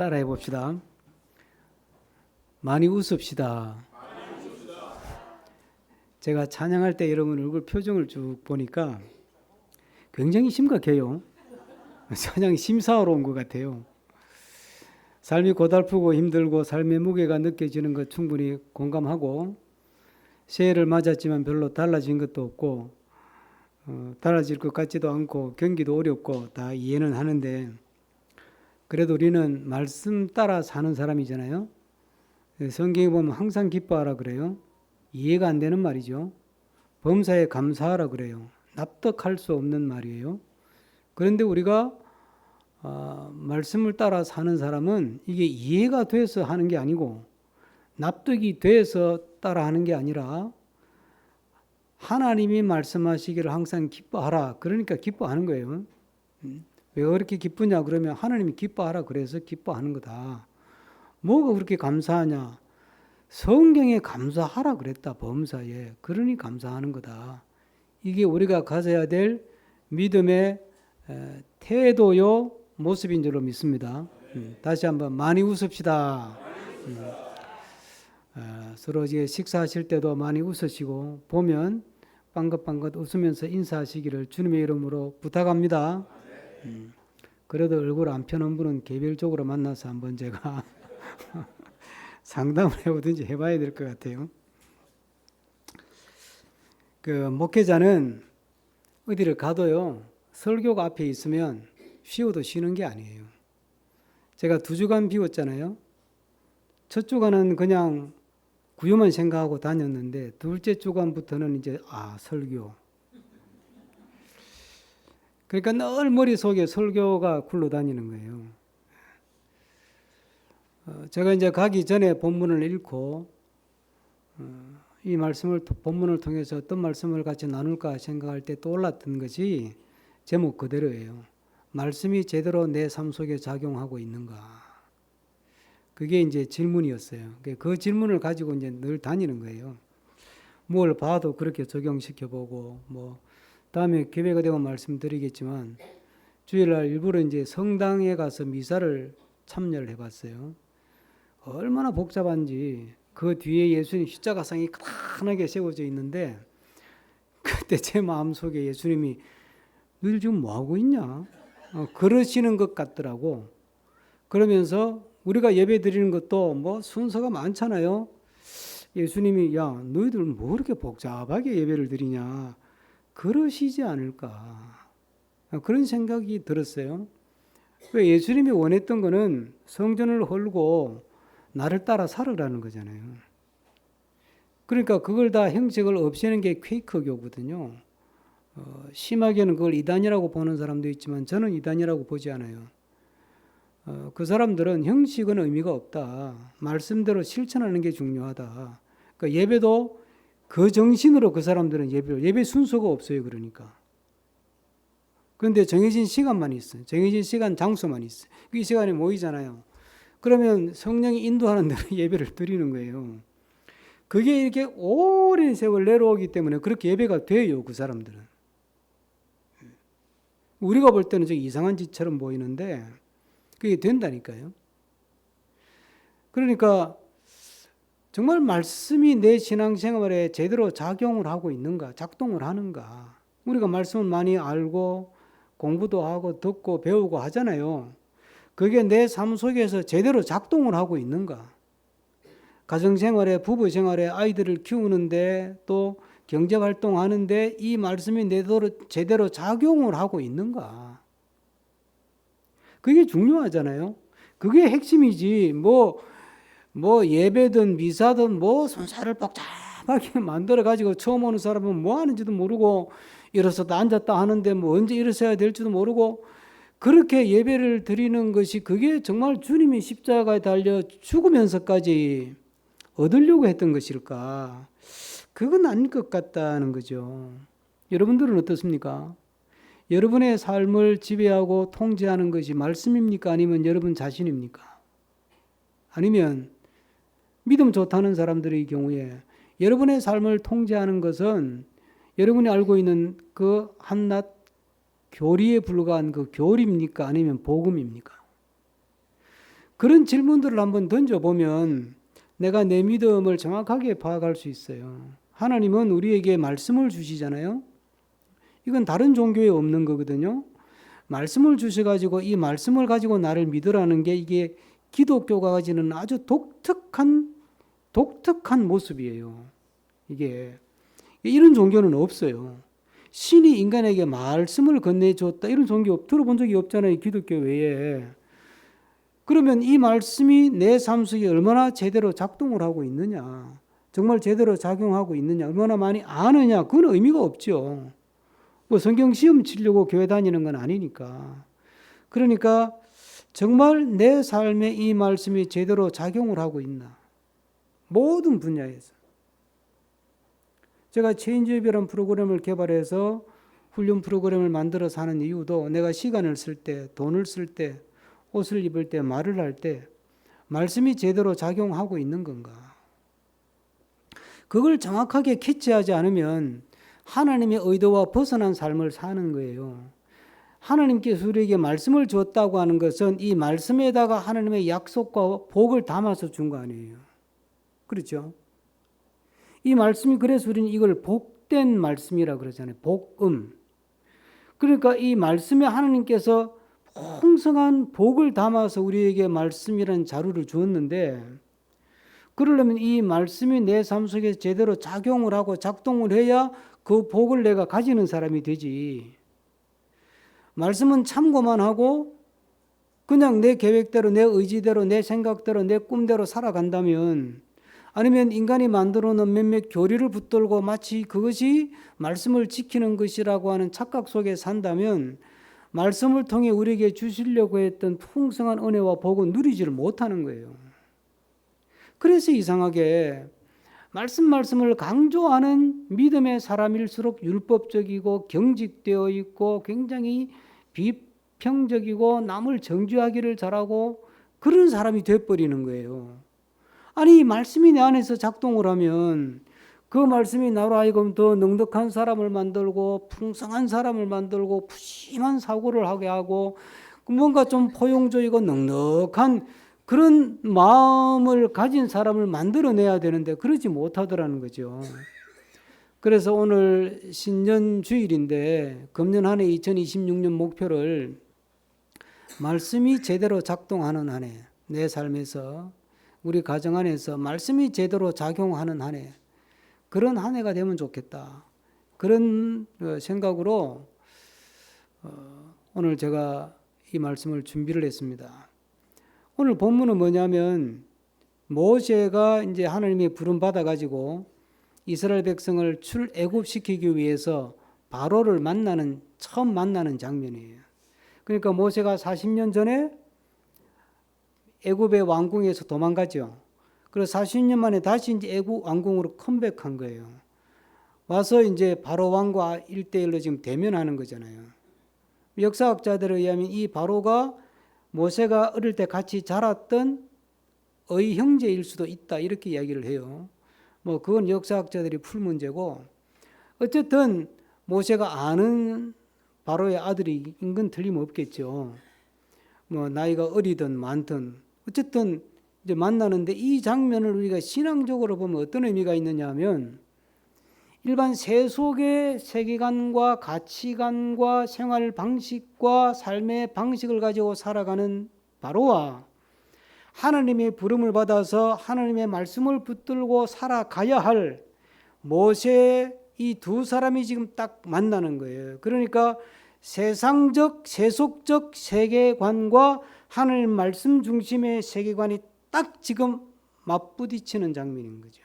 따라해 봅시다. 많이 웃읍시다. 제가 찬양할 때 여러분 얼굴 표정을 쭉 보니까 굉장히 심각해요. 찬양이 심사하러 온 것 같아요. 삶이 고달프고 힘들고 삶의 무게가 느껴지는 것 충분히 공감하고, 새해를 맞았지만 별로 달라진 것도 없고 달라질 것 같지도 않고 경기도 어렵고 다 이해는 하는데, 그래도 우리는 말씀 따라 사는 사람이잖아요. 성경에 보면 항상 기뻐하라 그래요. 이해가 안 되는 말이죠. 범사에 감사하라 그래요. 납득할 수 없는 말이에요. 그런데 우리가 말씀을 따라 사는 사람은 이게 이해가 돼서 하는 게 아니고 납득이 돼서 따라 하는 게 아니라 하나님이 말씀하시기를 항상 기뻐하라. 그러니까 기뻐하는 거예요. 왜 그렇게 기쁘냐 그러면 하나님이 기뻐하라 그래서 기뻐하는 거다. 뭐가 그렇게 감사하냐? 성경에 감사하라 그랬다. 범사에. 그러니 감사하는 거다. 이게 우리가 가져야 될 믿음의 태도요 모습인 줄로 믿습니다. 다시 한번 많이 웃읍시다. 서로 이제 식사하실 때도 많이 웃으시고 보면 빵긋빵긋 웃으면서 인사하시기를 주님의 이름으로 부탁합니다. 그래도 얼굴 안 펴는 분은 개별적으로 만나서 한번 제가 상담을 해보든지 해봐야 될 것 같아요. 그 목회자는 어디를 가도요, 설교가 앞에 있으면 쉬어도 쉬는 게 아니에요. 제가 2주간 비웠잖아요. 첫 주간은 그냥 구요만 생각하고 다녔는데 둘째 주간부터는 이제 설교. 그러니까 늘 머릿속에 설교가 굴러다니는 거예요. 제가 이제 가기 전에 본문을 읽고 이 본문을 통해서 어떤 말씀을 같이 나눌까 생각할 때 떠올랐던 것이 제목 그대로예요. 말씀이 제대로 내 삶 속에 작용하고 있는가? 그게 이제 질문이었어요. 그 질문을 가지고 이제 늘 다니는 거예요. 뭘 봐도 그렇게 적용시켜 보고, 다음에 기회가 되면 말씀드리겠지만, 주일날 일부러 이제 성당에 가서 미사를 참여를 해봤어요. 얼마나 복잡한지. 그 뒤에 예수님 십자가상이 크게 세워져 있는데, 그때 제 마음속에 예수님이 너희들 지금 뭐하고 있냐? 그러시는 것 같더라고. 그러면서 우리가 예배 드리는 것도 순서가 많잖아요. 예수님이 야 너희들 뭐 그렇게 복잡하게 예배를 드리냐, 그러시지 않을까, 그런 생각이 들었어요. 왜 예수님이 원했던 거는 성전을 헐고 나를 따라 살으라는 거잖아요. 그러니까 그걸 다 형식을 없애는 게 퀘이커교거든요. 심하게는 그걸 이단이라고 보는 사람도 있지만 저는 이단이라고 보지 않아요. 그 사람들은 형식은 의미가 없다. 말씀대로 실천하는 게 중요하다. 그러니까 예배도 그 정신으로 그 사람들은 예배 순서가 없어요. 그러니까. 그런데 정해진 시간만 있어요. 정해진 시간, 장소만 있어요. 이 시간에 모이잖아요. 그러면 성령이 인도하는 대로 예배를 드리는 거예요. 그게 이렇게 오랜 세월 내려오기 때문에 그렇게 예배가 돼요. 그 사람들은. 우리가 볼 때는 저기 이상한 짓처럼 보이는데 그게 된다니까요. 그러니까 정말 말씀이 내 신앙생활에 제대로 작용을 하고 있는가, 작동을 하는가. 우리가 말씀을 많이 알고 공부도 하고 듣고 배우고 하잖아요. 그게 내 삶 속에서 제대로 작동을 하고 있는가. 가정생활에, 부부생활에, 아이들을 키우는데 또 경제활동하는데 이 말씀이 제대로 작용을 하고 있는가. 그게 중요하잖아요. 그게 핵심이지. 예배든 미사든 순서를 복잡하게 만들어가지고 처음 오는 사람은 뭐 하는지도 모르고 일어섰다 앉았다 하는데 언제 일어서야 될지도 모르고 그렇게 예배를 드리는 것이 그게 정말 주님이 십자가에 달려 죽으면서까지 얻으려고 했던 것일까? 그건 아닐 것 같다는 거죠. 여러분들은 어떻습니까? 여러분의 삶을 지배하고 통제하는 것이 말씀입니까? 아니면 여러분 자신입니까? 아니면 믿음 좋다는 사람들의 경우에 여러분의 삶을 통제하는 것은 여러분이 알고 있는 그 한낱 교리에 불과한 그 교리입니까? 아니면 복음입니까? 그런 질문들을 한번 던져보면 내가 내 믿음을 정확하게 파악할 수 있어요. 하나님은 우리에게 말씀을 주시잖아요. 이건 다른 종교에 없는 거거든요. 말씀을 주셔가지고 이 말씀을 가지고 나를 믿으라는 게 이게 기독교가 가지는 아주 독특한 모습이에요. 이게 이런 종교는 없어요. 신이 인간에게 말씀을 건네줬다 이런 종교 들어본 적이 없잖아요. 기독교 외에. 그러면 이 말씀이 내 삶 속에 얼마나 제대로 작동을 하고 있느냐, 정말 제대로 작용하고 있느냐, 얼마나 많이 아느냐, 그건 의미가 없죠. 뭐 성경 시험 치려고 교회 다니는 건 아니니까. 그러니까 정말 내 삶에 이 말씀이 제대로 작용을 하고 있나, 모든 분야에서. 제가 체인지업이라는 프로그램을 개발해서 훈련 프로그램을 만들어서 하는 이유도 내가 시간을 쓸 때, 돈을 쓸 때, 옷을 입을 때, 말을 할 때 말씀이 제대로 작용하고 있는 건가. 그걸 정확하게 캐치하지 않으면 하나님의 의도와 벗어난 삶을 사는 거예요. 하나님께서 우리에게 말씀을 줬다고 하는 것은 이 말씀에다가 하나님의 약속과 복을 담아서 준 거 아니에요. 그렇죠? 이 말씀이 그래서 우리는 이걸 복된 말씀이라 그러잖아요. 복음. 그러니까 이 말씀에 하나님께서 풍성한 복을 담아서 우리에게 말씀이라는 자료를 주었는데, 그러려면 이 말씀이 내 삶 속에 제대로 작용을 하고 작동을 해야 그 복을 내가 가지는 사람이 되지. 말씀은 참고만 하고 그냥 내 계획대로, 내 의지대로, 내 생각대로, 내 꿈대로 살아간다면, 아니면 인간이 만들어 놓은 몇몇 교리를 붙들고 마치 그것이 말씀을 지키는 것이라고 하는 착각 속에 산다면 말씀을 통해 우리에게 주시려고 했던 풍성한 은혜와 복은 누리지를 못하는 거예요. 그래서 이상하게 말씀을 강조하는 믿음의 사람일수록 율법적이고 경직되어 있고 굉장히 비평적이고 남을 정죄하기를 잘하고 그런 사람이 돼버리는 거예요. 아니, 말씀이 내 안에서 작동을 하면 그 말씀이 나로 하여금 더 넉넉한 사람을 만들고 풍성한 사람을 만들고 푸짐한 사고를 하게 하고 뭔가 좀 포용적이고 넉넉한 그런 마음을 가진 사람을 만들어내야 되는데 그러지 못하더라는 거죠. 그래서 오늘 신년주일인데 금년 한 해 2026년 목표를 말씀이 제대로 작동하는 한 해, 내 삶에서 우리 가정 안에서 말씀이 제대로 작용하는 한 해, 그런 한 해가 되면 좋겠다. 그런 생각으로 오늘 제가 이 말씀을 준비를 했습니다. 오늘 본문은 뭐냐면 모세가 이제 하나님의 부름 받아 가지고 이스라엘 백성을 출애굽시키기 위해서 바로를 처음 만나는 장면이에요. 그러니까 모세가 40년 전에 애굽의 왕궁에서 도망가죠. 그래서 40년 만에 다시 이제 애굽 왕궁으로 컴백한 거예요. 와서 이제 바로 왕과 1대1로 지금 대면하는 거잖아요. 역사학자들에 의하면 이 바로가 모세가 어릴 때 같이 자랐던 의 형제일 수도 있다 이렇게 이야기를 해요. 뭐 그건 역사학자들이 풀 문제고, 어쨌든 모세가 아는 바로의 아들이 인근 틀림없겠죠. 뭐 나이가 어리든 많든 어쨌든 이제 만나는데, 이 장면을 우리가 신앙적으로 보면 어떤 의미가 있느냐 하면, 일반 세속의 세계관과 가치관과 생활 방식과 삶의 방식을 가지고 살아가는 바로와 하나님의 부름을 받아서 하나님의 말씀을 붙들고 살아가야 할 모세, 이 두 사람이 지금 딱 만나는 거예요. 그러니까 세상적, 세속적 세계관과 하나님 말씀 중심의 세계관이 딱 지금 맞부딪히는 장면인 거죠.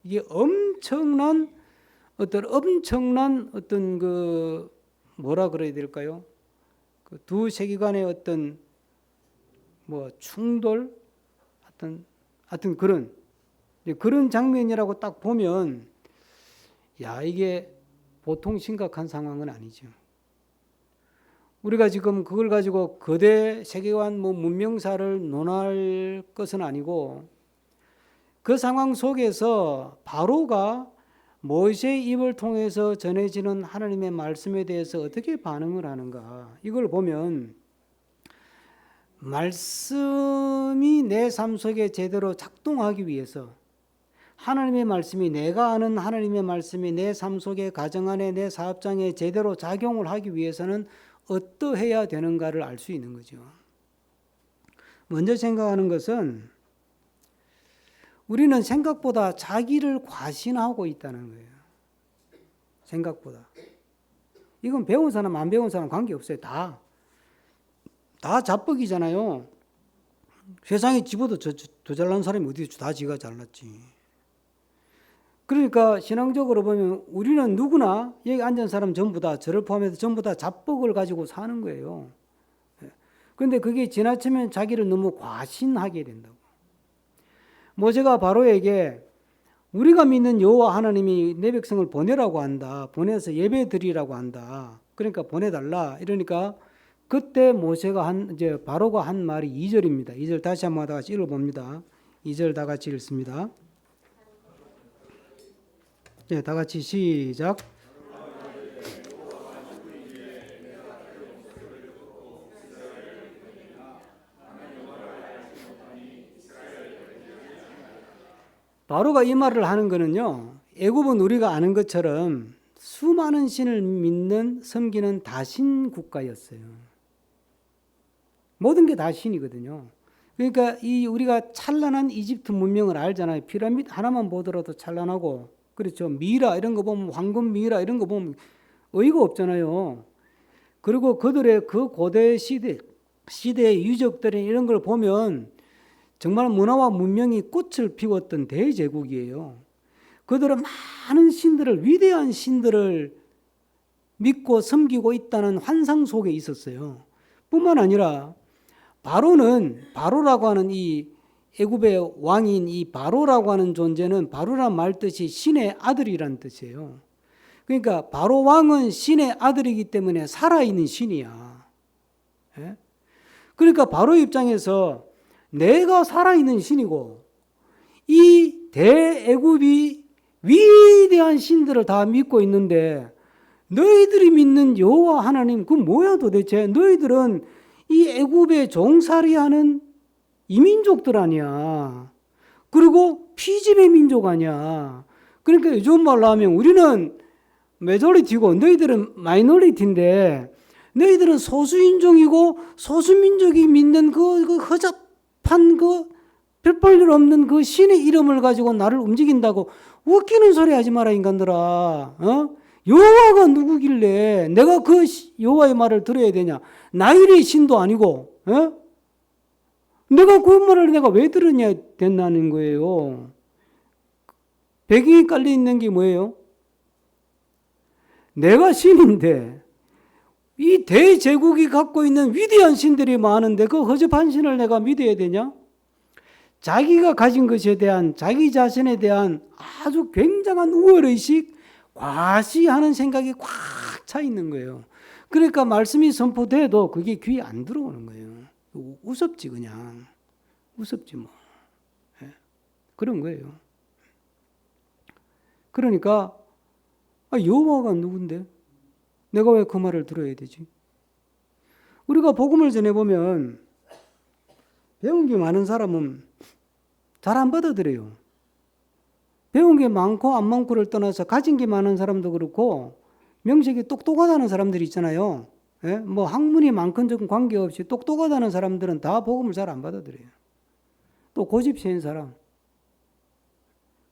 이게 엄청난 그 뭐라 그래야 될까요? 그 두 세계관의 어떤 뭐 충돌, 하여튼 그런 장면이라고 딱 보면, 야, 이게 보통 심각한 상황은 아니죠. 우리가 지금 그걸 가지고 거대 세계관 문명사를 논할 것은 아니고, 그 상황 속에서 바로가 모세의 입을 통해서 전해지는 하나님의 말씀에 대해서 어떻게 반응을 하는가, 이걸 보면 말씀이 내 삶 속에 제대로 작동하기 위해서 하나님의 말씀이 내가 아는 하나님의 말씀이 내 삶 속에 가정 안에 내 사업장에 제대로 작용을 하기 위해서는 어떠해야 되는가를 알 수 있는 거죠. 먼저 생각하는 것은 우리는 생각보다 자기를 과신하고 있다는 거예요. 생각보다. 이건 배운 사람 안 배운 사람 관계없어요. 다 자뻑이잖아요. 세상에 지보다 더 잘난 사람이 어디 다 지가 잘났지. 그러니까 신앙적으로 보면 우리는 누구나 여기 앉은 사람 전부 다 저를 포함해서 전부 다 자뻑을 가지고 사는 거예요. 그런데 그게 지나치면 자기를 너무 과신하게 된다고. 모세가 바로에게 우리가 믿는 여호와 하나님이 내 백성을 보내라고 한다. 보내서 예배 드리라고 한다. 그러니까 보내달라. 이러니까 그때 바로가 한 말이 2절입니다. 2절 다시 한번 다 같이 읽어봅니다. 2절 다 같이 읽습니다. 네, 다 같이 시작. 바로가 이 말을 하는 거는요, 애굽은 우리가 아는 것처럼 수많은 신을 믿는 섬기는 다신 국가였어요. 모든 게 다 신이거든요. 그러니까 우리가 찬란한 이집트 문명을 알잖아요. 피라미드 하나만 보더라도 찬란하고, 그렇죠. 미라 이런 거 보면 황금 미라 이런 거 보면 어이가 없잖아요. 그리고 그들의 그 고대 시대의 유적들이 이런 걸 보면 정말 문화와 문명이 꽃을 피웠던 대제국이에요. 그들은 많은 신들을, 위대한 신들을 믿고 섬기고 있다는 환상 속에 있었어요. 뿐만 아니라 바로라고 하는 이 애굽의 왕인 이 바로라고 하는 존재는 바로란 말 뜻이 신의 아들이란 뜻이에요. 그러니까 바로 왕은 신의 아들이기 때문에 살아있는 신이야. 예? 그러니까 바로 입장에서 내가 살아있는 신이고 이 대애굽이 위대한 신들을 다 믿고 있는데 너희들이 믿는 여호와 하나님 그건 뭐야 도대체? 너희들은 이 애굽에 종살이하는 이민족들 아니야. 그리고 피집의 민족 아니야. 그러니까 요즘 말로 하면 우리는 메조리티고 너희들은 마이너리티인데 너희들은 소수인종이고 소수민족이 믿는 그 허접한 별 볼 일 없는 그 신의 이름을 가지고 나를 움직인다고 웃기는 소리 하지 마라 인간들아. 어? 여호와가 누구길래 내가 그 여호와의 말을 들어야 되냐? 나일의 신도 아니고, 어? 내가 그 말을 내가 왜 들으냐 된다는 거예요. 배경이 깔려 있는 게 뭐예요? 내가 신인데 이 대제국이 갖고 있는 위대한 신들이 많은데 그 허접한 신을 내가 믿어야 되냐? 자기가 가진 것에 대한 자기 자신에 대한 아주 굉장한 우월의식, 과시하는 생각이 꽉 차 있는 거예요. 그러니까 말씀이 선포돼도 그게 귀에 안 들어오는 거예요. 우습지 그냥. 우습지 뭐. 그런 거예요. 그러니까 여호와가 누군데? 내가 왜 그 말을 들어야 되지? 우리가 복음을 전해보면 배운 게 많은 사람은 잘 안 받아들여요. 배운 게 많고 안 많고를 떠나서 가진 게 많은 사람도 그렇고 명색이 똑똑하다는 사람들이 있잖아요. 예? 뭐 학문이 많건 적은 관계없이 똑똑하다는 사람들은 다 복음을 잘 안 받아들여요. 또 고집세인 사람.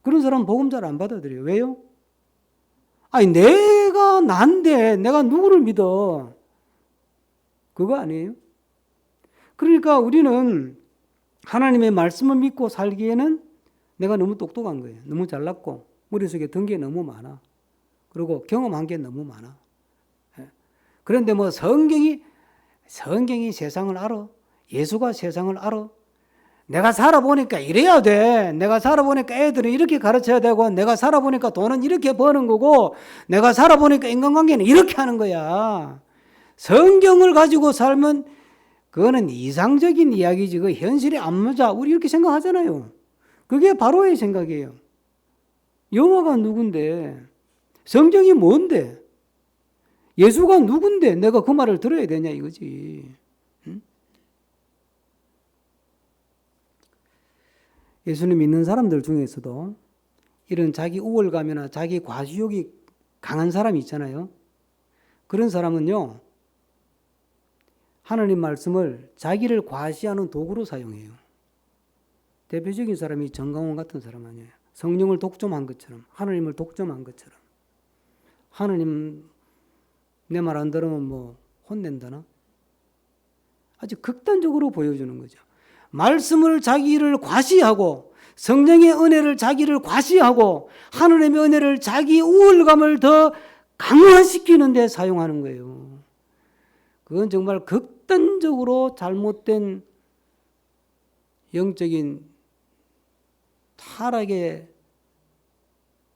그런 사람은 복음 잘 안 받아들여요. 왜요? 아니 내가 난데 내가 누구를 믿어? 그거 아니에요? 그러니까 우리는 하나님의 말씀을 믿고 살기에는 내가 너무 똑똑한 거예요. 너무 잘났고 머릿속에 든 게 너무 많아. 그리고 경험한 게 너무 많아. 그런데 뭐 성경이 세상을 알아. 예수가 세상을 알아. 내가 살아보니까 이래야 돼. 내가 살아보니까 애들은 이렇게 가르쳐야 되고 내가 살아보니까 돈은 이렇게 버는 거고 내가 살아보니까 인간관계는 이렇게 하는 거야. 성경을 가지고 살면 그거는 이상적인 이야기지. 그 현실에 안 맞아. 우리 이렇게 생각하잖아요. 그게 바로의 생각이에요. 여호와가 누군데? 성경이 뭔데? 예수가 누군데? 내가 그 말을 들어야 되냐 이거지. 응? 예수님 믿는 사람들 중에서도 이런 자기 우월감이나 자기 과시욕이 강한 사람이 있잖아요. 그런 사람은요, 하나님 말씀을 자기를 과시하는 도구로 사용해요. 대표적인 사람이 정강원 같은 사람 아니에요. 성령을 독점한 것처럼, 하나님을 독점한 것처럼. 하나님 내 말 안 들으면 뭐 혼낸다나? 아주 극단적으로 보여주는 거죠. 말씀을 자기를 과시하고 성령의 은혜를 자기를 과시하고 하나님의 은혜를 자기 우월감을 더 강화시키는 데 사용하는 거예요. 그건 정말 극단적으로 잘못된 영적인 타락의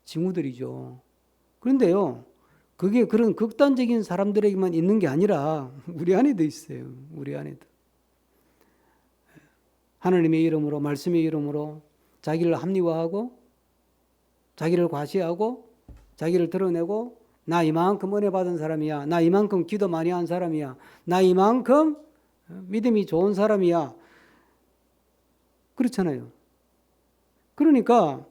징후들이죠. 그런데요, 그게 그런 극단적인 사람들에게만 있는 게 아니라 우리 안에도 있어요. 우리 안에도. 하나님의 이름으로, 말씀의 이름으로 자기를 합리화하고 자기를 과시하고 자기를 드러내고 나 이만큼 은혜 받은 사람이야. 나 이만큼 기도 많이 한 사람이야. 나 이만큼 믿음이 좋은 사람이야. 그렇잖아요. 그러니까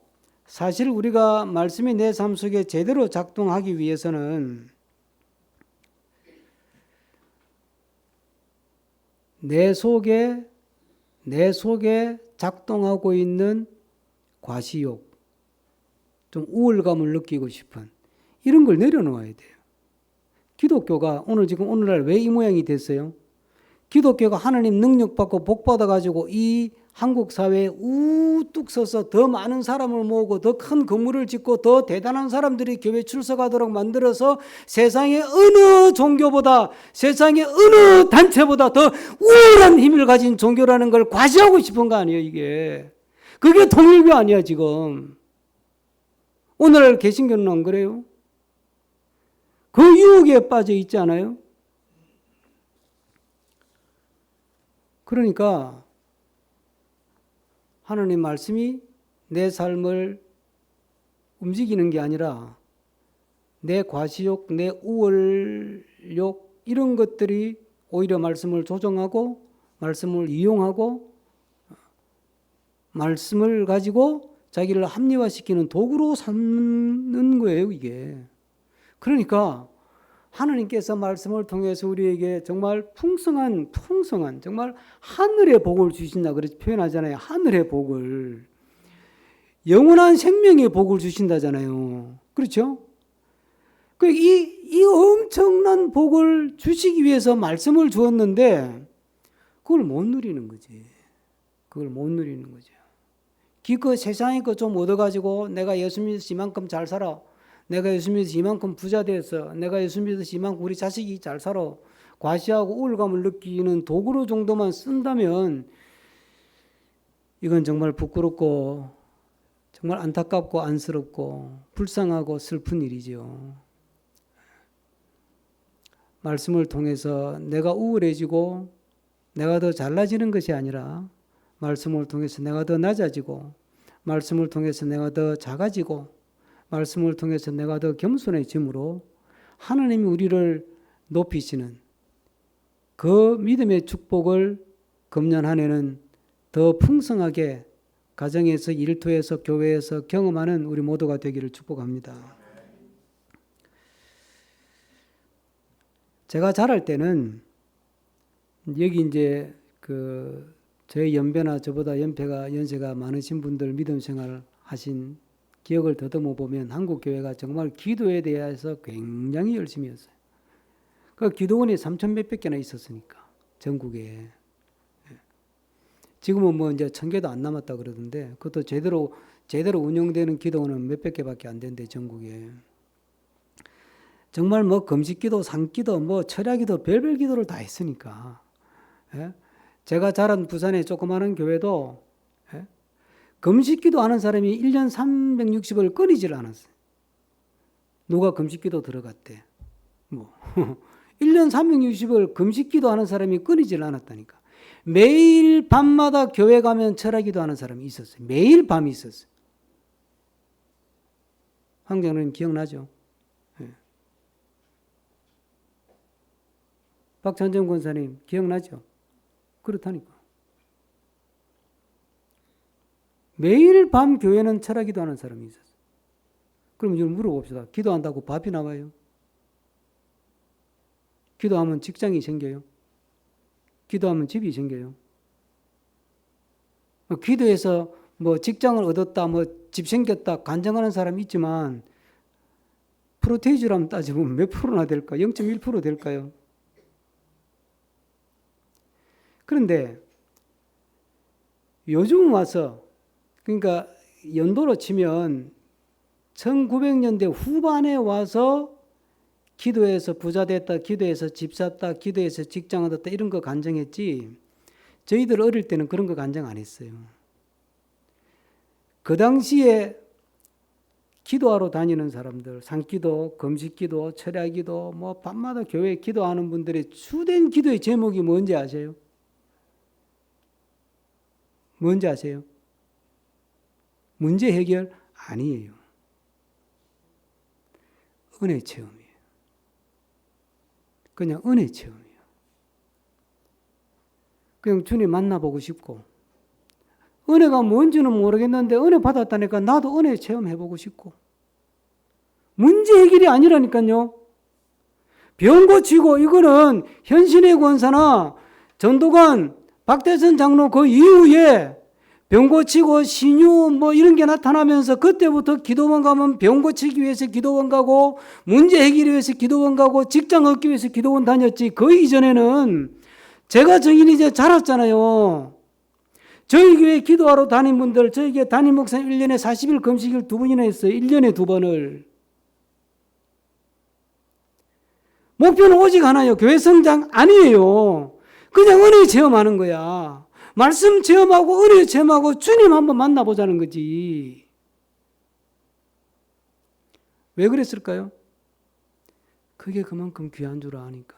사실 우리가 말씀이 내 삶 속에 제대로 작동하기 위해서는 내 속에 작동하고 있는 과시욕, 좀 우월감을 느끼고 싶은 이런 걸 내려놓아야 돼요. 기독교가 오늘날 왜 이 모양이 됐어요? 기독교가 하나님 능력받고 복받아가지고 이 한국 사회에 우뚝 서서 더 많은 사람을 모으고 더 큰 건물을 짓고 더 대단한 사람들이 교회 출석하도록 만들어서 세상의 어느 종교보다 세상의 어느 단체보다 더 우월한 힘을 가진 종교라는 걸 과시하고 싶은 거 아니에요, 이게. 그게 통일교 아니야, 지금. 오늘날 개신교는 안 그래요? 그 유혹에 빠져 있지 않아요? 그러니까 하나님 말씀이 내 삶을 움직이는 게 아니라 내 과시욕, 내 우월욕 이런 것들이 오히려 말씀을 조정하고 말씀을 이용하고 말씀을 가지고 자기를 합리화시키는 도구로 삼는 거예요, 이게. 그러니까 하나님께서 말씀을 통해서 우리에게 정말 풍성한 정말 하늘의 복을 주신다 그렇게 표현하잖아요. 하늘의 복을. 영원한 생명의 복을 주신다잖아요. 그렇죠? 이 엄청난 복을 주시기 위해서 말씀을 주었는데 그걸 못 누리는 거지. 그걸 못 누리는 거죠. 기껏 세상에 거 좀 얻어가지고 내가 예수 믿어서 이만큼 잘 살아. 내가 예수 믿어서 이만큼 부자 됐어. 내가 예수 믿어서 이만큼 우리 자식이 잘 살아. 과시하고 우울감을 느끼는 도구로 정도만 쓴다면 이건 정말 부끄럽고 정말 안타깝고 안쓰럽고 불쌍하고 슬픈 일이죠. 말씀을 통해서 내가 우울해지고 내가 더 잘나지는 것이 아니라 말씀을 통해서 내가 더 낮아지고 말씀을 통해서 내가 더 작아지고 말씀을 통해서 내가 더 겸손해짐으로 하나님이 우리를 높이시는 그 믿음의 축복을 금년 한 해는 더 풍성하게 가정에서 일터에서 교회에서 경험하는 우리 모두가 되기를 축복합니다. 제가 자랄 때는 여기 이제 저의 연배나 저보다 연세가 많으신 분들 믿음 생활 하신 기억을 더듬어 보면 한국 교회가 정말 기도에 대해서 굉장히 열심히 했어요. 그 기도원이 3,000 몇백 개나 있었으니까 전국에. 지금은 뭐 이제 1,000개도 안 남았다 그러던데 그것도 제대로 운영되는 기도원은 몇백 개밖에 안 된대 전국에. 정말 뭐 금식기도, 산기도, 뭐 철야기도, 별별 기도를 다 했으니까. 제가 자란 부산의 조그마한 교회도 금식기도 하는 사람이 1년 360을 끊이질 않았어요. 누가 금식기도 들어갔대. 1년 360을 금식기도 하는 사람이 끊이질 않았다니까. 매일 밤마다 교회 가면 철야기도 하는 사람이 있었어요. 매일 밤이 있었어요. 황장로님 기억나죠? 박찬정 권사님 기억나죠? 그렇다니까. 매일 밤 교회는 철학 기도하는 사람이 있었어요. 그럼 이걸 물어봅시다. 기도한다고 밥이 나와요? 기도하면 직장이 생겨요? 기도하면 집이 생겨요? 기도해서 뭐 직장을 얻었다, 뭐 집 생겼다 간증하는 사람이 있지만 프로테이즈로 따지면 몇 프로나 될까? 0.1% 될까요? 그런데 요즘 와서, 그러니까 연도로 치면 1900년대 후반에 와서 기도해서 부자 됐다, 기도해서 집 샀다, 기도해서 직장 얻었다 이런 거 간증했지, 저희들 어릴 때는 그런 거 간증 안 했어요. 그 당시에 기도하러 다니는 사람들, 산기도, 금식기도, 철야기도, 뭐 밤마다 교회에 기도하는 분들의 주된 기도의 제목이 뭔지 아세요? 뭔지 아세요? 문제 해결 아니에요. 은혜 체험이에요. 그냥 은혜 체험이에요. 그냥 주님 만나보고 싶고, 은혜가 뭔지는 모르겠는데 은혜 받았다니까 나도 은혜 체험해보고 싶고, 문제 해결이 아니라니까요. 병 고치고, 이거는 현신의 권사나 전도관 박대선 장로 그 이후에 병 고치고 신유 뭐 이런 게 나타나면서 그때부터 기도원 가면 병 고치기 위해서 기도원 가고, 문제 해결을 위해서 기도원 가고, 직장 얻기 위해서 기도원 다녔지. 그 이전에는 제가 정인이 이제 자랐잖아요. 저희 교회 기도하러 다닌 분들, 저희 교회 담임 목사님 1년에 40일 금식일 2번이나 했어요. 1년에 2번을. 목표는 오직 하나예요. 교회 성장 아니에요. 그냥 은혜 체험하는 거야. 말씀 체험하고 은혜 체험하고 주님 한번 만나보자는 거지. 왜 그랬을까요? 그게 그만큼 귀한 줄 아니까.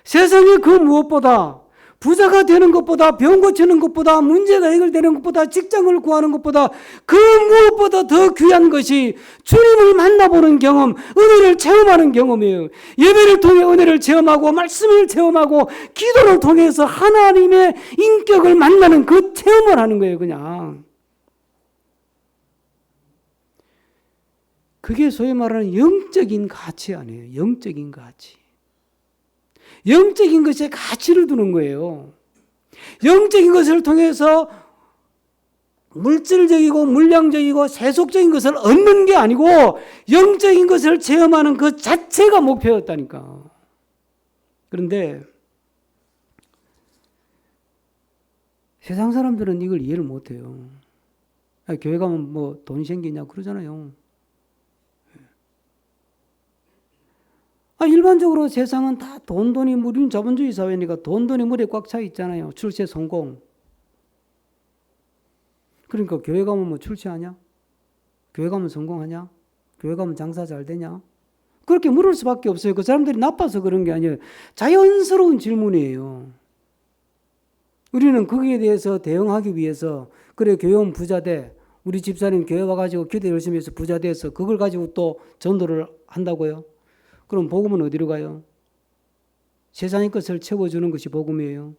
세상에 그 무엇보다, 부자가 되는 것보다, 병 고치는 것보다, 문제가 해결되는 것보다, 직장을 구하는 것보다, 그 무엇보다 더 귀한 것이 주님을 만나보는 경험, 은혜를 체험하는 경험이에요. 예배를 통해 은혜를 체험하고, 말씀을 체험하고, 기도를 통해서 하나님의 인격을 만나는 그 체험을 하는 거예요, 그냥. 그게 소위 말하는 영적인 가치 아니에요. 영적인 가치. 영적인 것에 가치를 두는 거예요. 영적인 것을 통해서 물질적이고 물량적이고 세속적인 것을 얻는 게 아니고 영적인 것을 체험하는 그 자체가 목표였다니까. 그런데 세상 사람들은 이걸 이해를 못해요. 교회 가면 뭐 돈 생기냐고 그러잖아요. 일반적으로 세상은 다 돈이 우리는 자본주의 사회니까 돈이 물에 꽉 차 있잖아요. 출세 성공. 그러니까 교회 가면 뭐 출세하냐? 교회 가면 성공하냐? 교회 가면 장사 잘 되냐? 그렇게 물을 수밖에 없어요. 그 사람들이 나빠서 그런 게 아니에요. 자연스러운 질문이에요. 우리는 거기에 대해서 대응하기 위해서, 그래 교회 오면 부자 돼. 우리 집사님 교회 와가지고 기도 열심히 해서 부자 돼서 그걸 가지고 또 전도를 한다고요? 그럼 복음은 어디로 가요? 세상의 것을 채워주는 것이 복음이에요.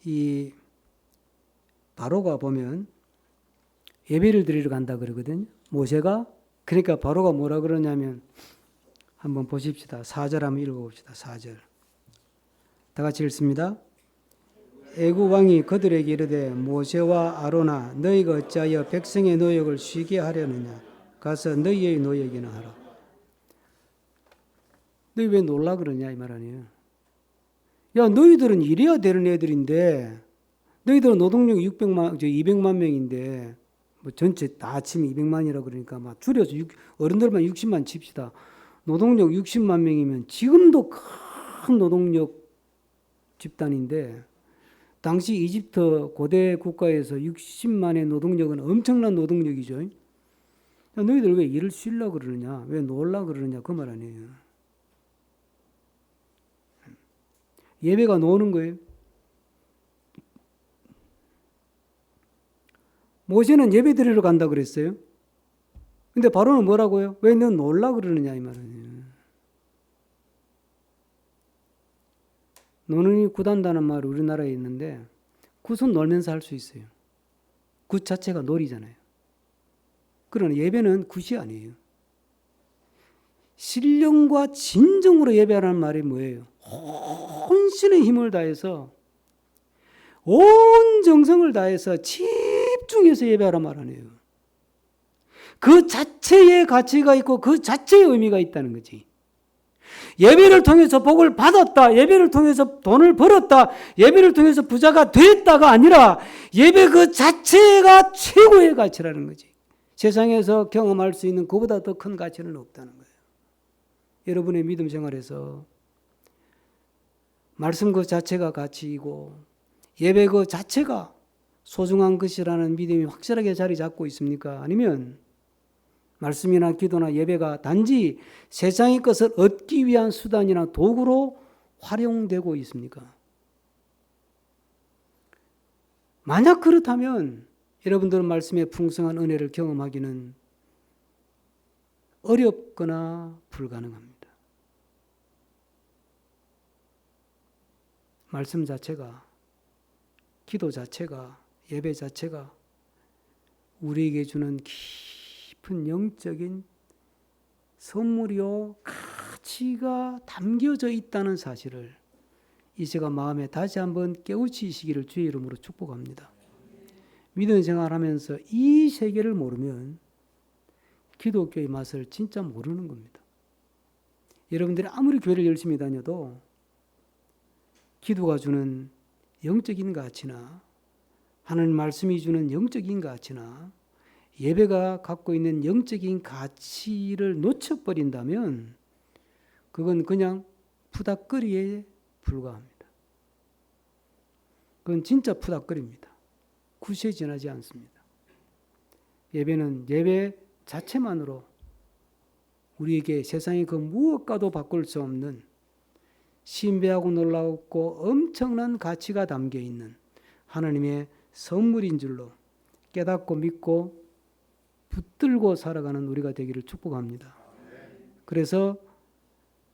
이 바로가 보면 예배를 드리러 간다 그러거든요. 모세가. 그러니까 바로가 뭐라 그러냐면, 한번 보십시다. 4절 한번 읽어봅시다. 4절. 다 같이 읽습니다. 애굽 왕이 그들에게 이르되 모세와 아론아 너희가 어찌하여 백성의 노역을 쉬게 하려느냐. 가서 너희의 노역이나 하라. 너희 왜 놀라 그러냐 이 말 아니에요. 야, 너희들은 이래야 되는 애들인데, 너희들은 노동력이 200만 명인데, 뭐 전체 다 치면 200만이라 그러니까 막 줄여서 어른들만 60만 칩시다. 노동력 60만 명이면 지금도 큰 노동력 집단인데, 당시 이집트 고대 국가에서 60만의 노동력은 엄청난 노동력이죠. 야, 너희들 왜 일을 쉬려고 그러느냐, 왜 놀라 그러느냐 그 말 아니에요. 예배가 노는 거예요. 모세는 예배 드리러 간다 그랬어요. 근데 바로는 뭐라고요? 왜 너 놀라 그러느냐 이 말이에요. 노는이 굿한다는 말이 우리나라에 있는데 굿은 놀면서 할 수 있어요. 굿 자체가 놀이잖아요. 그러나 예배는 굿이 아니에요. 신령과 진정으로 예배하라는 말이 뭐예요? 혼신의 힘을 다해서 온 정성을 다해서 집중해서 예배하라 말 아니에요. 그 자체의 가치가 있고 그 자체의 의미가 있다는 거지. 예배를 통해서 복을 받았다, 예배를 통해서 돈을 벌었다, 예배를 통해서 부자가 됐다가 아니라 예배 그 자체가 최고의 가치라는 거지. 세상에서 경험할 수 있는 그보다 더 큰 가치는 없다는 거예요. 여러분의 믿음 생활에서 말씀 그 자체가 가치이고 예배 그 자체가 소중한 것이라는 믿음이 확실하게 자리 잡고 있습니까? 아니면 말씀이나 기도나 예배가 단지 세상의 것을 얻기 위한 수단이나 도구로 활용되고 있습니까? 만약 그렇다면 여러분들은 말씀의 풍성한 은혜를 경험하기는 어렵거나 불가능합니다. 말씀 자체가, 기도 자체가, 예배 자체가 우리에게 주는 깊은 영적인 선물이요 가치가 담겨져 있다는 사실을 이 시간 마음에 다시 한번 깨우치시기를 주의 이름으로 축복합니다. 믿음 생활하면서 이 세계를 모르면 기독교의 맛을 진짜 모르는 겁니다. 여러분들이 아무리 교회를 열심히 다녀도 기도가 주는 영적인 가치나 하나님 말씀이 주는 영적인 가치나 예배가 갖고 있는 영적인 가치를 놓쳐버린다면 그건 그냥 푸닥거리에 불과합니다. 그건 진짜 푸닥거리입니다. 굿에 지나지 않습니다. 예배는 예배 자체만으로 우리에게 세상의 그 무엇과도 바꿀 수 없는 신비하고 놀랍고 엄청난 가치가 담겨 있는 하나님의 선물인 줄로 깨닫고 믿고 붙들고 살아가는 우리가 되기를 축복합니다. 그래서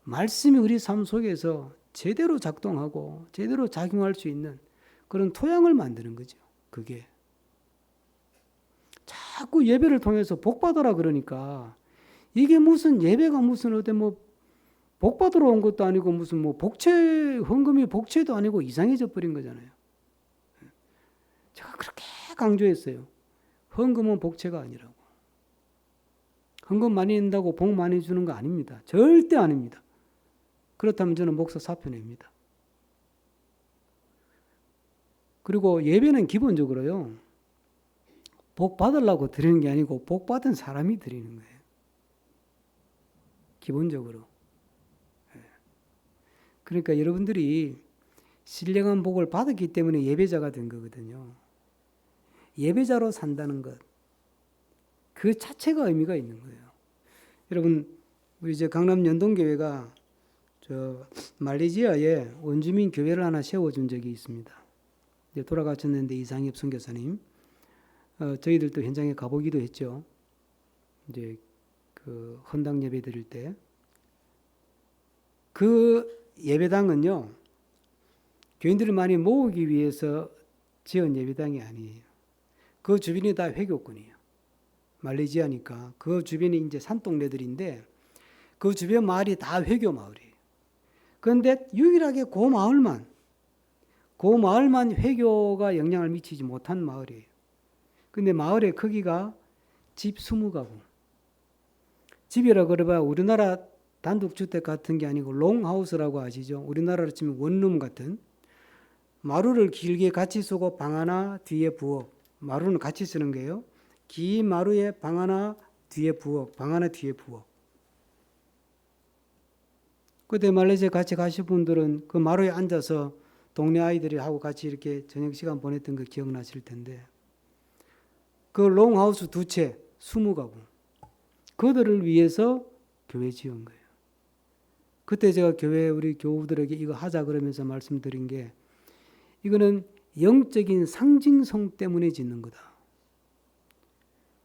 말씀이 우리 삶 속에서 제대로 작동하고 제대로 작용할 수 있는 그런 토양을 만드는 거죠. 그게 자꾸 예배를 통해서 복 받으라 그러니까 이게 무슨 예배가 무슨 어디 뭐 복 받으러 온 것도 아니고 무슨 뭐 복채 헌금이 복채도 아니고 이상해져 버린 거잖아요. 제가 그렇게 강조했어요. 헌금은 복채가 아니라고. 헌금 많이 낸다고 복 많이 주는 거 아닙니다. 절대 아닙니다. 그렇다면 저는 목사 사표 냅니다. 그리고 예배는 기본적으로요. 복 받으려고 드리는 게 아니고 복 받은 사람이 드리는 거예요. 기본적으로. 그러니까 여러분들이 신령한 복을 받았기 때문에 예배자가 된 거거든요. 예배자로 산다는 것, 그 자체가 의미가 있는 거예요. 여러분, 우리 이제 강남 연동교회가 저 말레이시아에 원주민 교회를 하나 세워준 적이 있습니다. 이제 돌아가셨는데 이상엽 선교사님, 저희들도 현장에 가보기도 했죠. 이제 그 헌당 예배 드릴 때, 그 예배당은요, 교인들을 많이 모으기 위해서 지은 예배당이 아니에요. 그 주변이 다 회교권이에요. 말레이시아니까 그 주변이 이제 산동네들인데 그 주변 마을이 다 회교 마을이에요. 그런데 유일하게 그 마을만 회교가 영향을 미치지 못한 마을이에요. 근데 마을의 크기가 집 20가구. 집이라 그러봐 우리나라 단독주택 같은 게 아니고 롱하우스라고 아시죠? 우리나라로 치면 원룸 같은. 마루를 길게 같이 쓰고 방 하나 뒤에 부엌. 마루는 같이 쓰는 거예요. 긴 마루에 방 하나 뒤에 부엌, 방 하나 뒤에 부엌. 그때 말레이시아 같이 가실 분들은 그 마루에 앉아서 동네 아이들이 하고 같이 이렇게 저녁 시간 보냈던 거 기억나실 텐데 그 롱하우스 2채 20가구 그들을 위해서 교회 지은 거예요. 그때 제가 교회 우리 교우들에게 이거 하자 그러면서 말씀드린 게 이거는 영적인 상징성 때문에 짓는 거다.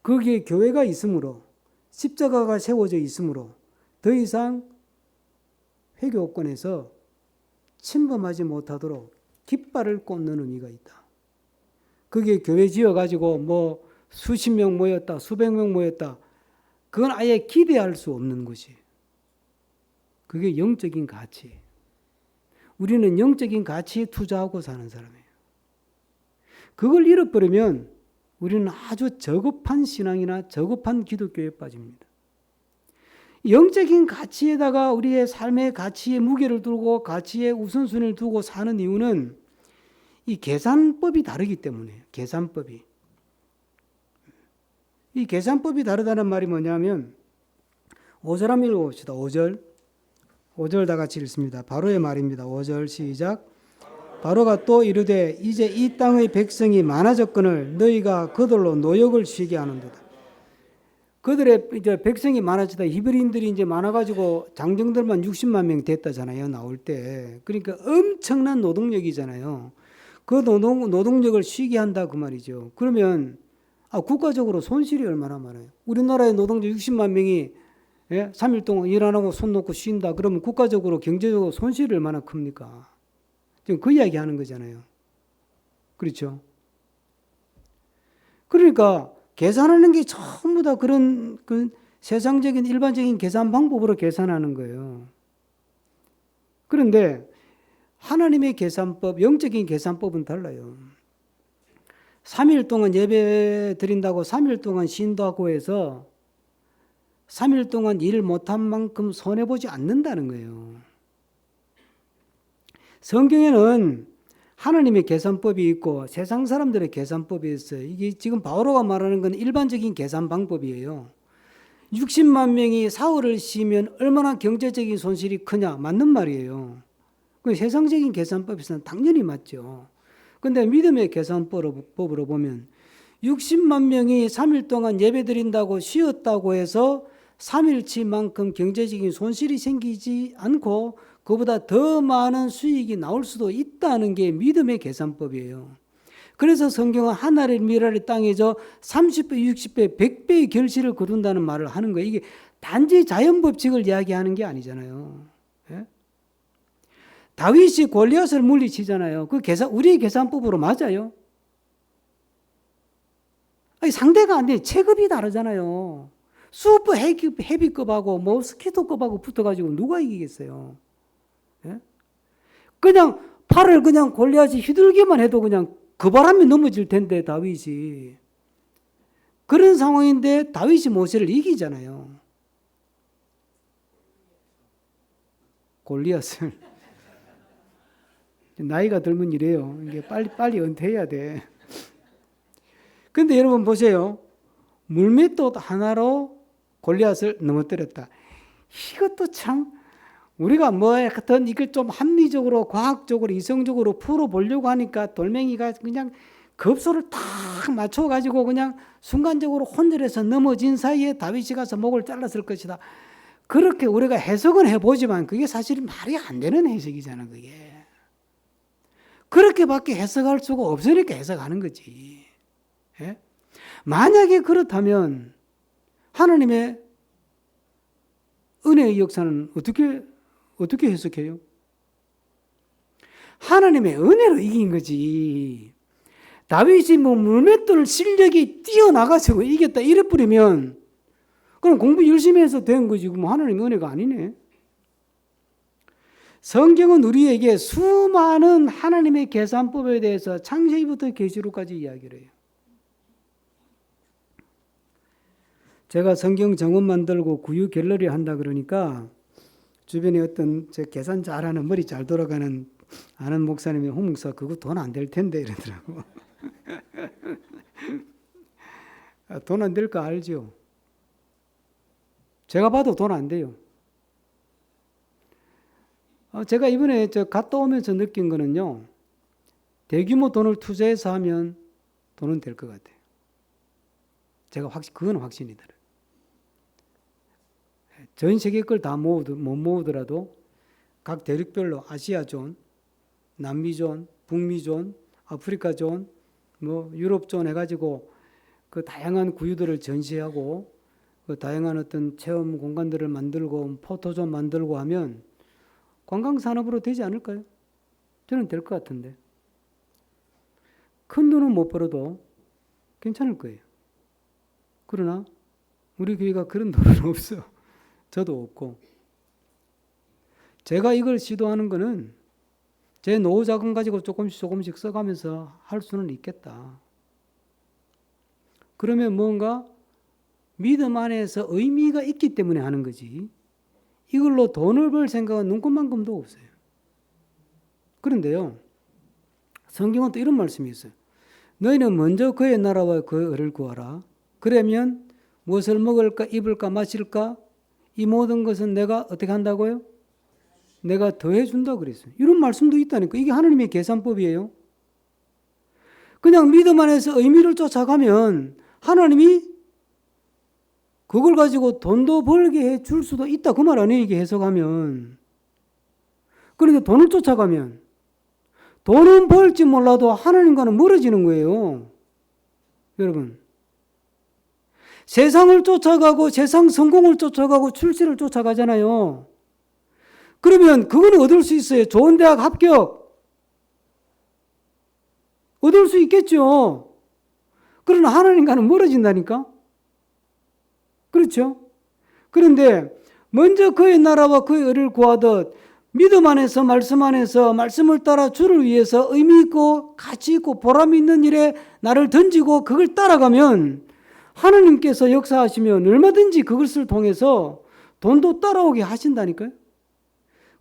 거기에 교회가 있으므로 십자가가 세워져 있으므로 더 이상 회교권에서 침범하지 못하도록 깃발을 꽂는 의미가 있다. 그게 교회 지어가지고 뭐 수십 명 모였다, 수백 명 모였다. 그건 아예 기대할 수 없는 것이. 그게 영적인 가치. 우리는 영적인 가치에 투자하고 사는 사람이에요. 그걸 잃어버리면 우리는 아주 저급한 신앙이나 저급한 기독교에 빠집니다. 영적인 가치에다가 우리의 삶의 가치에 무게를 두고 가치에 우선순위를 두고 사는 이유는 이 계산법이 다르기 때문에. 계산법이. 이 계산법이 다르다는 말이 뭐냐면 5절 한번 읽어봅시다. 5절. 5절 다 같이 읽습니다. 바로의 말입니다. 5절 시작. 바로가 또 이르되 이제 이 땅의 백성이 많아졌거늘 너희가 그들로 노역을 쉬게 하는도다. 그들의 이제 백성이 많아지다. 히브리인들이 이제 많아가지고 장정들만 60만 명 됐다잖아요. 나올 때. 그러니까 엄청난 노동력이잖아요. 그 노동력을 쉬게 한다 그 말이죠. 그러면 국가적으로 손실이 얼마나 많아요. 우리나라의 노동자 60만 명이 3일 동안 일 안 하고 손 놓고 쉰다. 그러면 국가적으로 경제적으로 손실이 얼마나 큽니까? 지금 그 이야기 하는 거잖아요. 그렇죠? 그러니까 계산하는 게 전부 다 그런 세상적인 일반적인 계산 방법으로 계산하는 거예요. 그런데 하나님의 계산법, 영적인 계산법은 달라요. 3일 동안 예배 드린다고 3일 동안 쉰다고 해서 3일 동안 일 못한 만큼 손해보지 않는다는 거예요. 성경에는 하나님의 계산법이 있고 세상 사람들의 계산법이 있어요. 이게 지금 바오로가 말하는 건 일반적인 계산 방법이에요. 60만 명이 사흘을 쉬면 얼마나 경제적인 손실이 크냐 맞는 말이에요. 그 세상적인 계산법에서는 당연히 맞죠. 그런데 믿음의 계산법으로 보면 60만 명이 3일 동안 예배드린다고 쉬었다고 해서 3일치만큼 경제적인 손실이 생기지 않고 그보다 더 많은 수익이 나올 수도 있다는 게 믿음의 계산법이에요. 그래서 성경은 하늘의 미랄의 땅에서 30배, 60배, 100배의 결실을 거둔다는 말을 하는 거예요. 이게 단지 자연법칙을 이야기하는 게 아니잖아요. 예? 다윗이 골리앗을 물리치잖아요. 그 계산, 우리의 계산법으로 맞아요? 아니, 상대가 안 돼. 체급이 다르잖아요. 슈퍼 헤비급하고 모스키토급하고 붙어가지고 누가 이기겠어요? 예? 그냥 팔을 그냥 골리앗이 휘둘기만 해도 그냥 그 바람에 넘어질 텐데 다윗이. 그런 상황인데 다윗이 모세를 이기잖아요. 골리앗을. 나이가 들면 이래요. 이게 빨리 은퇴해야 돼. 근데 여러분 보세요. 물맷돌 하나로 골리앗을 넘어뜨렸다. 이것도 참 우리가 하여튼 이걸 좀 합리적으로 과학적으로 이성적으로 풀어보려고 하니까 돌멩이가 그냥 급소를 딱 맞춰가지고 그냥 순간적으로 혼절해서 넘어진 사이에 다윗이 가서 목을 잘랐을 것이다. 그렇게 우리가 해석은 해보지만 그게 사실 말이 안 되는 해석이잖아. 그게. 그렇게밖에 해석할 수가 없으니까 해석하는 거지. 예? 만약에 그렇다면 하나님의 은혜의 역사는 어떻게 해석해요? 하나님의 은혜로 이긴 거지. 다윗이 물맷돌 실력이 뛰어나가서 이겼다 이래 뿌리면 그럼 공부 열심히 해서 된 거지. 그럼 하나님의 은혜가 아니네. 성경은 우리에게 수많은 하나님의 계산법에 대해서 창세기부터 계시록까지 이야기를 해요. 제가 성경 정원 만들고 구유 갤러리 한다 그러니까 주변에 어떤 저 계산 잘하는 머리 잘 돌아가는 아는 목사님이 홍 목사 그거 돈 안 될 텐데 이러더라고. 돈 안 될 거 알죠? 제가 봐도 돈 안 돼요. 제가 이번에 갔다 오면서 느낀 거는요. 대규모 돈을 투자해서 하면 돈은 될 것 같아요. 제가 그건 확신이 들어요. 전 세계 걸 다 못 모으더라도 각 대륙별로 아시아존, 남미존, 북미존, 아프리카존, 유럽존 해가지고 그 다양한 구유들을 전시하고 그 다양한 어떤 체험 공간들을 만들고 포토존 만들고 하면 관광산업으로 되지 않을까요? 저는 될 것 같은데. 큰 돈은 못 벌어도 괜찮을 거예요. 그러나 우리 교회가 그런 돈은 없어. 저도 없고. 제가 이걸 시도하는 거는 제 노후 자금 가지고 조금씩 써가면서 할 수는 있겠다. 그러면 뭔가 믿음 안에서 의미가 있기 때문에 하는 거지. 이걸로 돈을 벌 생각은 눈꼽만큼도 없어요. 그런데요, 성경은 또 이런 말씀이 있어요. 너희는 먼저 그의 나라와 그의 의를 구하라. 그러면 무엇을 먹을까, 입을까, 마실까? 이 모든 것은 내가 어떻게 한다고요? 내가 더해준다 그랬어요. 이런 말씀도 있다니까. 이게 하나님의 계산법이에요. 그냥 믿음 안에서 의미를 쫓아가면 하나님이 그걸 가지고 돈도 벌게 해줄 수도 있다. 그 말 아니에요. 이게 해석하면. 그런데 돈을 쫓아가면 돈은 벌지 몰라도 하나님과는 멀어지는 거예요. 여러분. 세상을 쫓아가고 세상 성공을 쫓아가고 출세를 쫓아가잖아요. 그러면 그거는 얻을 수 있어요. 좋은 대학 합격. 얻을 수 있겠죠. 그러나 하나님과는 멀어진다니까. 그렇죠? 그런데 먼저 그의 나라와 그의 의를 구하듯 믿음 안에서 말씀 안에서 말씀을 따라 주를 위해서 의미 있고 가치 있고 보람 있는 일에 나를 던지고 그걸 따라가면 하나님께서 역사하시면 얼마든지 그것을 통해서 돈도 따라오게 하신다니까요.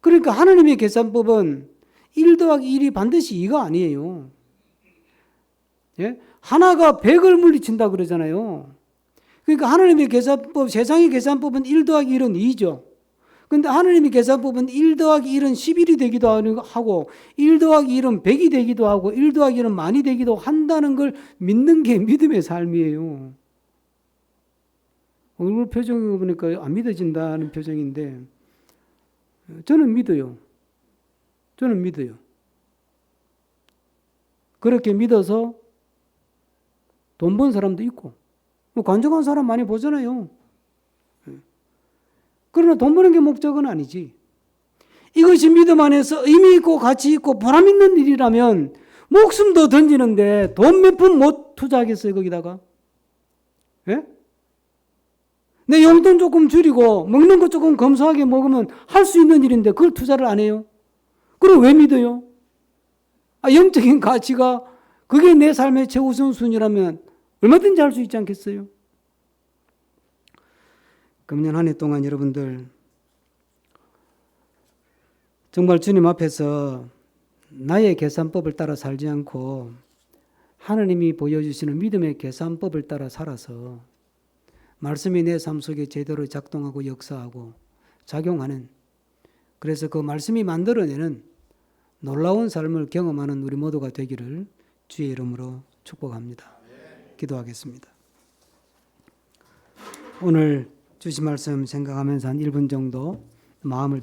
그러니까 하나님의 계산법은 1 더하기 1이 반드시 2가 아니에요. 예? 하나가 100을 물리친다 그러잖아요. 그러니까 하나님의 계산법, 세상의 계산법은 1 더하기 1은 2죠. 그런데 하나님의 계산법은 1 더하기 1은 11이 되기도 하고 1 더하기 1은 100이 되기도 하고 1 더하기 1은 만이 되기도 한다는 걸 믿는 게 믿음의 삶이에요. 얼굴 표정을 보니까 안 믿어진다는 표정인데 저는 믿어요. 저는 믿어요. 그렇게 믿어서 돈 번 사람도 있고 관정한 사람 많이 보잖아요. 그러나 돈 버는 게 목적은 아니지. 이것이 믿음 안에서 의미 있고 가치 있고 보람 있는 일이라면 목숨도 던지는데 돈 몇 푼 못 투자하겠어요 거기다가. 예? 내 용돈 조금 줄이고 먹는 거 조금 검소하게 먹으면 할 수 있는 일인데 그걸 투자를 안 해요. 그럼 왜 믿어요? 영적인 가치가 그게 내 삶의 최우선순위라면 얼마든지 할 수 있지 않겠어요? 금년 한 해 동안 여러분들 정말 주님 앞에서 나의 계산법을 따라 살지 않고 하나님이 보여주시는 믿음의 계산법을 따라 살아서 말씀이 내 삶 속에 제대로 작동하고 역사하고 작용하는, 그래서 그 말씀이 만들어내는 놀라운 삶을 경험하는 우리 모두가 되기를 주의 이름으로 축복합니다. 기도하겠습니다. 오늘 주신 말씀 생각하면서 한 1분 정도 마음을